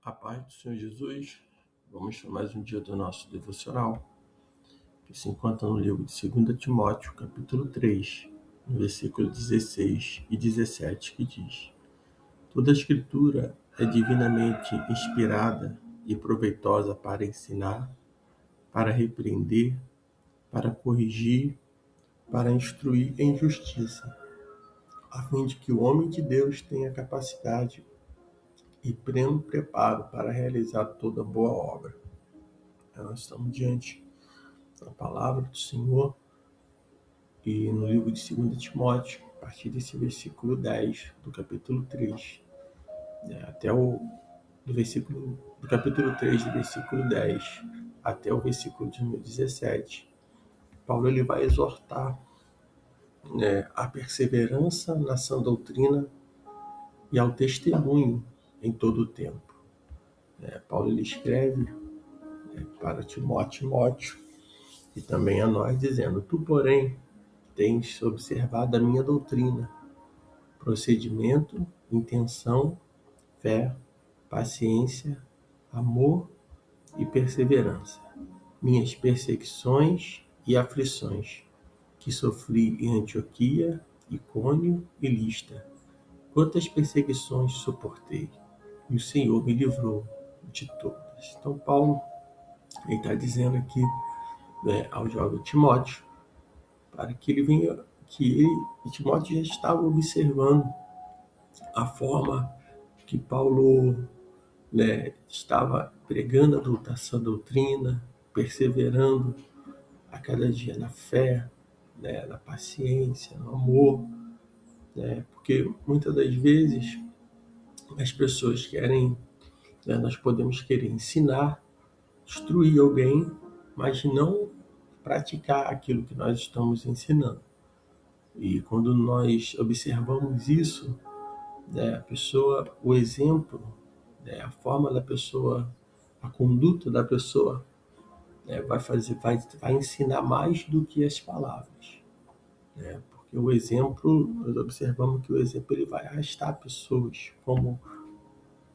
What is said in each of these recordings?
A paz do Senhor Jesus, vamos para mais um dia do nosso devocional, que se encontra no livro de 2 Timóteo, capítulo 3, no versículo 16 e 17, que diz: Toda a Escritura é divinamente inspirada e proveitosa para ensinar, para repreender, para corrigir, para instruir em justiça, a fim de que o homem de Deus tenha capacidade e pleno preparo para realizar toda boa obra. Nós estamos diante da palavra do Senhor e no livro de 2 Timóteo, a partir desse versículo 10 do capítulo 3, até do capítulo 3, do versículo 10 até o versículo de número 17, Paulo ele vai exortar a perseverança na sã doutrina e ao testemunho em todo o tempo. Paulo ele escreve para Timóteo e também a nós, dizendo: Tu, porém, tens observado a minha doutrina, procedimento, intenção, fé, paciência, amor e perseverança, minhas perseguições e aflições, que sofri em Antioquia, Icônio e Listra. Quantas perseguições suportei, e o Senhor me livrou de todas. Então Paulo está dizendo aqui ao jovem Timóteo, para que ele venha, e Timóteo já estava observando a forma que Paulo estava pregando essa doutrina, perseverando a cada dia na fé, na paciência, no amor, porque muitas das vezes as pessoas querem, nós podemos querer ensinar, instruir alguém, mas não praticar aquilo que nós estamos ensinando. E quando nós observamos isso, a pessoa, o exemplo, a forma da pessoa, a conduta da pessoa, vai ensinar mais do que as palavras. Porque o exemplo, nós observamos que o exemplo ele vai arrastar pessoas, como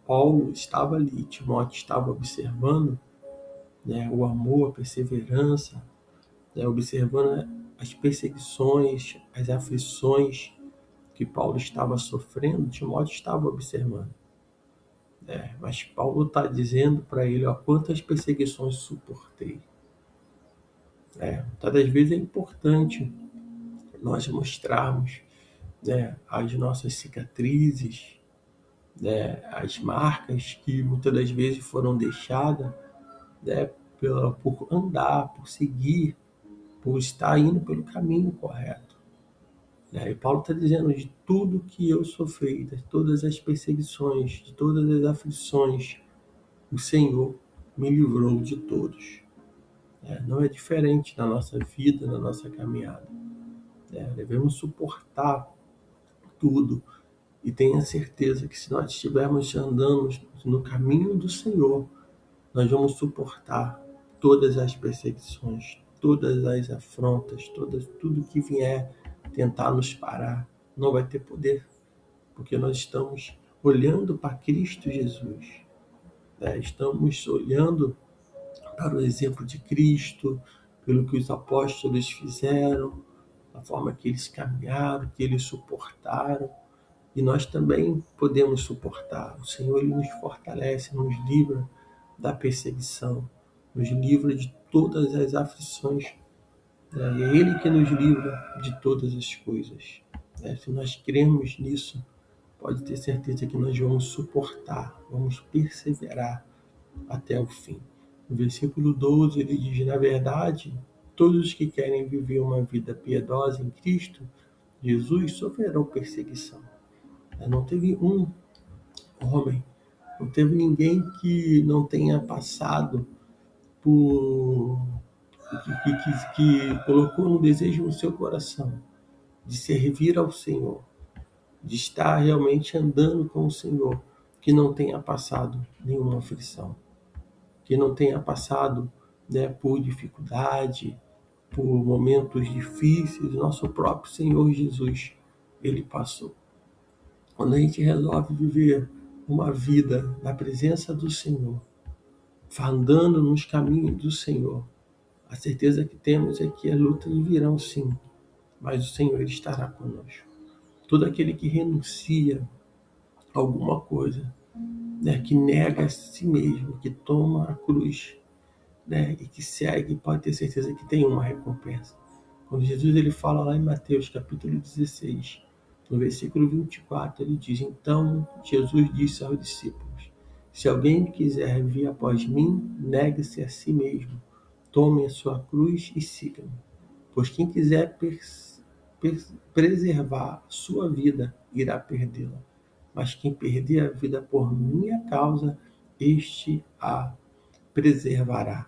Paulo estava ali, Timóteo estava observando o amor, a perseverança, observando as perseguições, as aflições que Paulo estava sofrendo, Timóteo estava observando. Mas Paulo está dizendo para ele, quantas perseguições suportei. Muitas das vezes é importante nós mostrarmos as nossas cicatrizes, as marcas que muitas das vezes foram deixadas por andar, por seguir, por estar indo pelo caminho correto. E Paulo está dizendo de tudo que eu sofri, de todas as perseguições, de todas as aflições, o Senhor me livrou de todos. Não é diferente na nossa vida, na nossa caminhada. Devemos suportar tudo e tenha certeza que se nós estivermos andando no caminho do Senhor, nós vamos suportar todas as perseguições, todas as afrontas, tudo que vier tentar nos parar, não vai ter poder, porque nós estamos olhando para Cristo Jesus, estamos olhando para o exemplo de Cristo, pelo que os apóstolos fizeram, a forma que eles caminharam, que eles suportaram, e nós também podemos suportar. O Senhor ele nos fortalece, nos livra da perseguição, nos livra de todas as aflições. É Ele que nos livra de todas as coisas. Se nós cremos nisso, pode ter certeza que nós vamos suportar, vamos perseverar até o fim. No versículo 12 ele diz: na verdade, todos os que querem viver uma vida piedosa em Cristo Jesus sofrerão perseguição. Não teve um homem, não teve ninguém que não tenha passado por que colocou um desejo no seu coração de servir ao Senhor, de estar realmente andando com o Senhor, que não tenha passado nenhuma aflição, que não tenha passado por dificuldade, por momentos difíceis. Nosso próprio Senhor Jesus, ele passou. Quando a gente resolve viver uma vida na presença do Senhor, andando nos caminhos do Senhor, a certeza que temos é que as lutas virão sim, mas o Senhor estará conosco. Todo aquele que renuncia a alguma coisa, né, que nega a si mesmo, que toma a cruz, né, e que segue, pode ter certeza que tem uma recompensa. Quando Jesus ele fala lá em Mateus capítulo 16, no versículo 24, ele diz: então Jesus disse aos discípulos: se alguém quiser vir após mim, negue-se a si mesmo, tome a sua cruz e siga-me. Pois quem quiser preservar sua vida, irá perdê-la. Mas quem perder a vida por minha causa, este a preservará.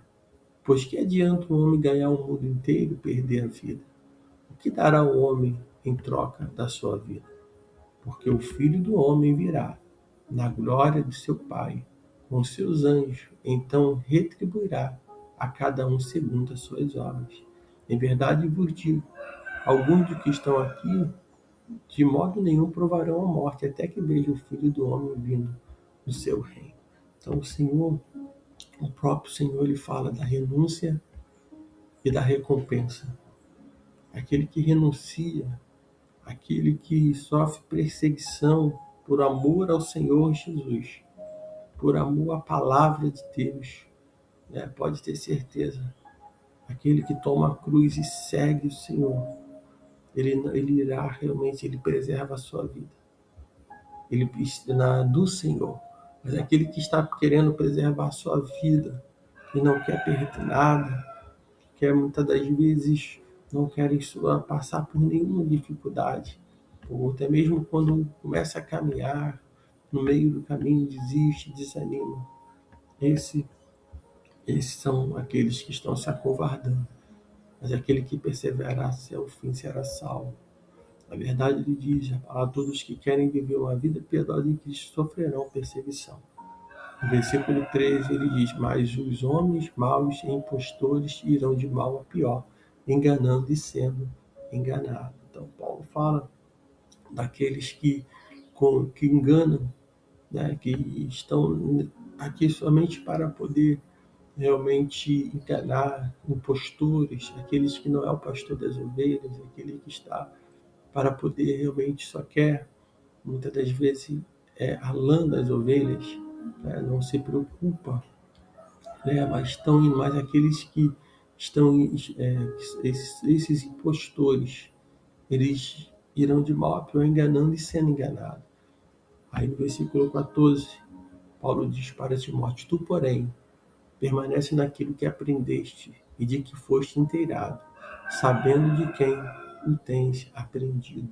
Pois que adianta o homem ganhar o mundo inteiro e perder a vida? O que dará o homem em troca da sua vida? Porque o Filho do Homem virá na glória de seu Pai, com seus anjos, então retribuirá a cada um segundo as suas obras. Em verdade vos digo, alguns dos que estão aqui, de modo nenhum provarão a morte, até que vejam o Filho do Homem vindo no seu reino. Então o Senhor, o próprio Senhor, ele fala da renúncia e da recompensa. Aquele que renuncia, aquele que sofre perseguição por amor ao Senhor Jesus, por amor à palavra de Deus, né? Pode ter certeza, aquele que toma a cruz e segue o Senhor, ele irá realmente, ele preserva a sua vida, ele do Senhor. Mas aquele que está querendo preservar a sua vida e não quer perder nada, quer muitas das vezes não querem passar por nenhuma dificuldade, ou até mesmo quando começa a caminhar, no meio do caminho desiste, desanima. Esse, esses são aqueles que estão se acovardando, mas aquele que perseverar até o fim será salvo. Na verdade, ele diz: a todos que querem viver uma vida piedosa em Cristo sofrerão perseguição. No versículo 13 ele diz: mas os homens maus e impostores irão de mal a pior, enganando e sendo enganados. Então Paulo fala daqueles que enganam, né, que estão aqui somente para poder realmente enganar, impostores, aqueles que não é o pastor das ovelhas, aquele que está para poder realmente só quer, muitas das vezes, a lã das ovelhas, né, não se preocupa, né, mas estão mais aqueles que estão, esses impostores, eles irão de mal a pior, enganando e sendo enganados. Aí no versículo 14, Paulo diz para Timóteo: tu, porém, permanece naquilo que aprendeste e de que foste inteirado, sabendo de quem o tens aprendido.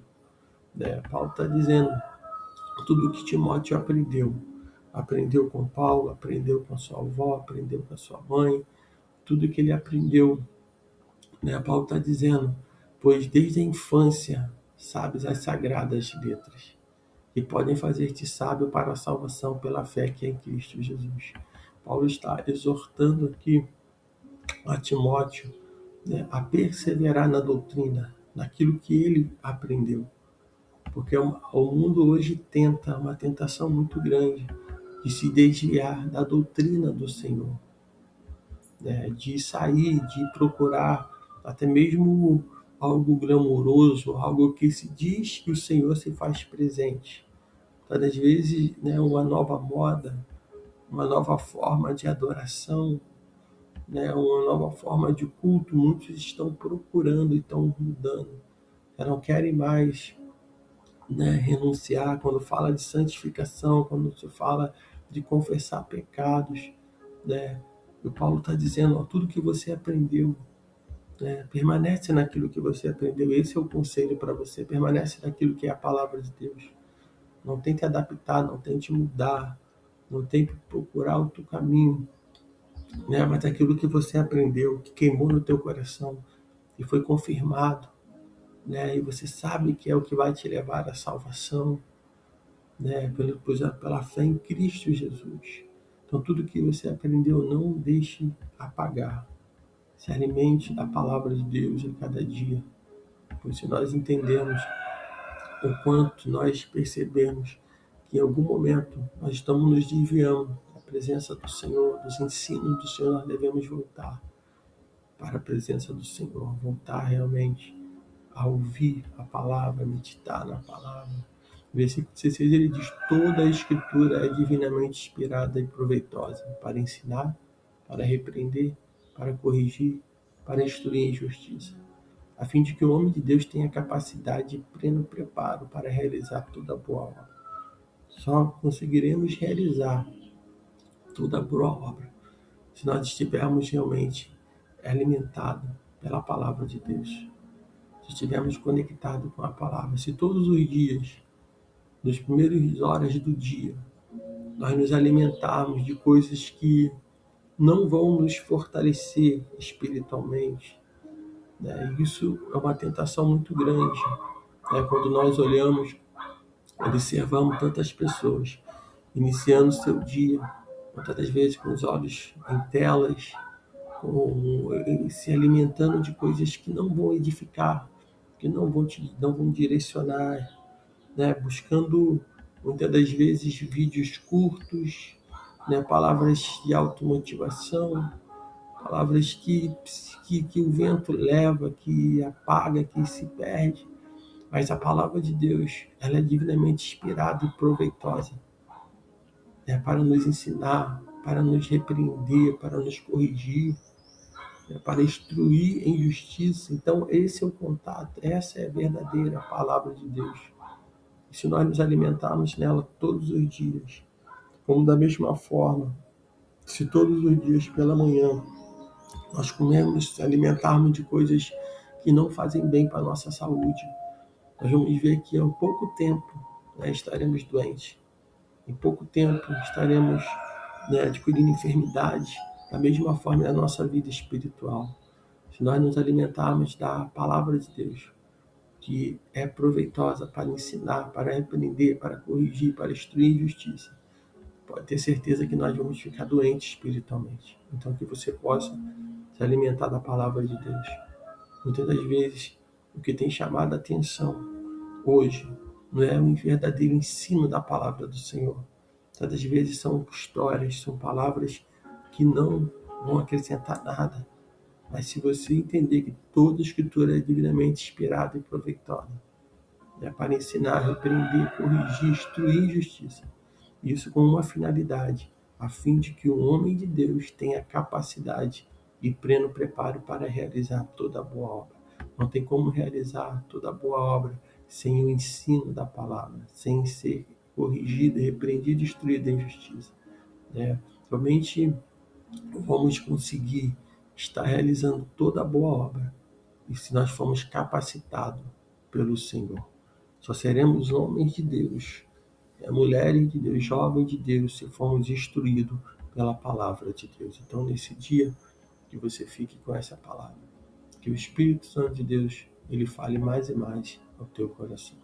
Paulo está dizendo tudo o que Timóteo aprendeu. Aprendeu com Paulo, aprendeu com a sua avó, aprendeu com a sua mãe, tudo que ele aprendeu. Paulo está dizendo: pois desde a infância sabes as sagradas letras, que podem fazer-te sábio para a salvação pela fé que é em Cristo Jesus. Paulo está exortando aqui a Timóteo, a perseverar na doutrina, naquilo que ele aprendeu. Porque o mundo hoje tenta, uma tentação muito grande, de se desviar da doutrina do Senhor, né? De sair, de procurar até mesmo algo glamouroso, algo que se diz que o Senhor se faz presente. Às vezes, né, uma nova moda, uma nova forma de adoração, né, uma nova forma de culto, muitos estão procurando e estão mudando. Não querem mais, né, renunciar quando fala de santificação, quando se fala de confessar pecados, né? O Paulo está dizendo: ó, tudo que você aprendeu, né, permanece naquilo que você aprendeu. Esse é o conselho para você: permanece naquilo que é a palavra de Deus. Não tente adaptar, não tente mudar, não tente procurar outro caminho, né? Mas aquilo que você aprendeu, que queimou no teu coração e foi confirmado, né? E você sabe que é o que vai te levar à salvação, né? Pela fé em Cristo Jesus. Então, tudo que você aprendeu, não deixe apagar. Se alimente da palavra de Deus a cada dia. Pois se nós entendemos o quanto nós percebemos que em algum momento nós estamos nos desviando da presença do Senhor, dos ensinos do Senhor, nós devemos voltar para a presença do Senhor, voltar realmente a ouvir a palavra, meditar na palavra. Versículo 16 ele diz: toda a escritura é divinamente inspirada e proveitosa para ensinar, para repreender, para corrigir, para instruir em justiça, a fim de que o homem de Deus tenha capacidade e pleno preparo para realizar toda a boa obra. Só conseguiremos realizar toda a boa obra se nós estivermos realmente alimentados pela palavra de Deus, se estivermos conectados com a palavra, se todos os dias, nas primeiras horas do dia, nós nos alimentarmos de coisas que não vão nos fortalecer espiritualmente, né? Isso é uma tentação muito grande, né? Quando nós olhamos, observamos tantas pessoas iniciando seu dia, muitas das vezes com os olhos em telas, se alimentando de coisas que não vão edificar, que não vão direcionar, né? Buscando muitas das vezes vídeos curtos, né? Palavras de automotivação, palavras que o vento leva, que apaga, que se perde. Mas a palavra de Deus, ela é divinamente inspirada e proveitosa, né? Para nos ensinar, para nos repreender, para nos corrigir, né? Para instruir em justiça. Então, esse é o contato, essa é a verdadeira palavra de Deus. E se nós nos alimentarmos nela todos os dias, como da mesma forma, se todos os dias pela manhã nós comemos, se alimentarmos de coisas que não fazem bem para a nossa saúde, nós vamos ver que em pouco tempo, né, estaremos doentes. Em pouco tempo estaremos, né, adquirindo enfermidades, da mesma forma na nossa vida espiritual. Se nós nos alimentarmos da palavra de Deus, que é proveitosa para ensinar, para repreender, para corrigir, para instruir em justiça, pode ter certeza que nós vamos ficar doentes espiritualmente. Então, que você possa se alimentar da palavra de Deus. Muitas das vezes, o que tem chamado a atenção hoje não é um verdadeiro ensino da palavra do Senhor. Muitas das vezes são histórias, são palavras que não vão acrescentar nada. Mas se você entender que toda a Escritura é divinamente inspirada e proveitosa, é para ensinar, repreender, corrigir, instruir em justiça, isso com uma finalidade, a fim de que o homem de Deus tenha capacidade e pleno preparo para realizar toda a boa obra. Não tem como realizar toda a boa obra sem o ensino da palavra, sem ser corrigido, repreendido e instruído em justiça, né? Somente vamos conseguir estar realizando toda a boa obra e se nós formos capacitados pelo Senhor. Só seremos homens de Deus, mulheres de Deus, jovens de Deus, se formos instruídos pela palavra de Deus. Então, nesse dia, que você fique com essa palavra. Que o Espírito Santo de Deus, ele fale mais e mais ao teu coração.